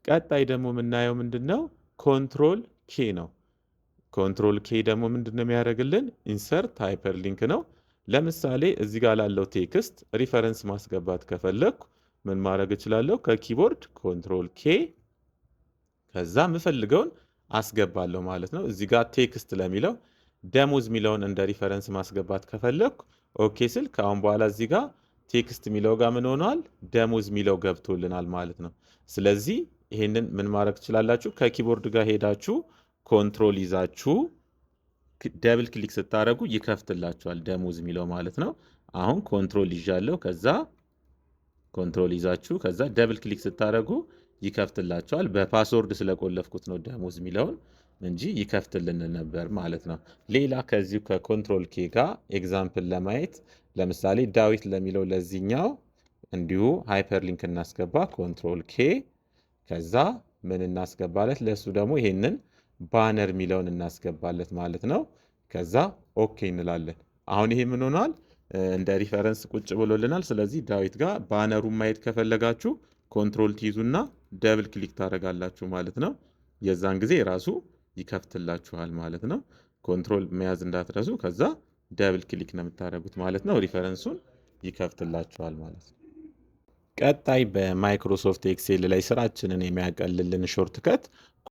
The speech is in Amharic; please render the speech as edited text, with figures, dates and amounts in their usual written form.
ቀጣይ ደግሞ የምናየው ምንድነው? ኮንትሮል ኬ ነው። ኮንትሮል ኬ ደግሞ ምንድነው የሚያደርግልን? ኢንሰርት ሃይፐርሊንክ ነው። ለምሳሌ እዚህ ጋር ላለው ቴክስት ሪፈረንስ ማስገባት ከፈለኩ ምን ማድረግ እችላለሁ? ከኪቦርድ ኮንትሮል ኬ ከዛ የምፈልገውን አስገባለሁ ማለት ነው። እዚህ ጋር ቴክስት ለሚለው ደሞዝ የሚለውን እንደ ሪፈረንስ ማስገባት ከፈለኩ ኦኬ ስል ከአሁን በኋላ እዚህ ጋር ቴክስት የሚለው ጋር ምን ሆኗል? ደሞዝ የሚለው ገብቶልናል ማለት ነው። ስለዚህ ይሄንን ምን ማድረግ ትችላላችሁ? ከኪቦርድ ጋር ሄዳችሁ ኮንትሮል ይዛችሁ ደብል ክሊክ ስታደርጉ ይከፍትላችኋል ደሞዝ የሚለው ማለት ነው። አሁን ኮንትሮል ይዣለሁ። ከዛ ኮንትሮል ይዛችሁ ከዛ ደብል ክሊክ ስታደርጉ ይከፍትላችኋል። በፓስወርድ ስለቆለፍኩት ነው ደሞዝ የሚለውን እንጂ ይከፍትልን ነበር ማለት ነው። ሌላ ከዚሁ ከኮንትሮል ኬ ጋር ኤግዛምፕል ለማየት ለምሳሌ ዳዊት ለሚለው ለዚህኛው እንዲሁ ሃይፐርሊንክ እናስገባ። ኮንትሮል ኬ ከዛ ምን እናስገባለት? ለሱ ደግሞ ይሄንን ባነር የሚለውን እናስገባለት ማለት ነው። ከዛ ኦኬ እንላለን። አሁን ይሄ ምን ሆኗል? እንደ ሪፈረንስ ቁጭ ብሎልናል። ስለዚህ ዳዊት ጋር ባነሩን ማየት ከፈለጋችሁ ኮንትሮል ትይዙና ደብል ክሊክ ታደርጋላችሁ ማለት ነው። የዛን ጊዜ ራሱ ይከፍትላችኋል ማለት ነው። ኮንትሮል መያዝ እንዳትረሱ። ከዛ ደብል ክሊክ ነው የምታደርጉት ማለት ነው። ሪፈረንሱን ይከፍትላችኋል ማለት ነው። ቀጣይ በማይክሮሶፍት ኤክሴል ላይ ስራችንን የሚያቀልልን ሾርትከት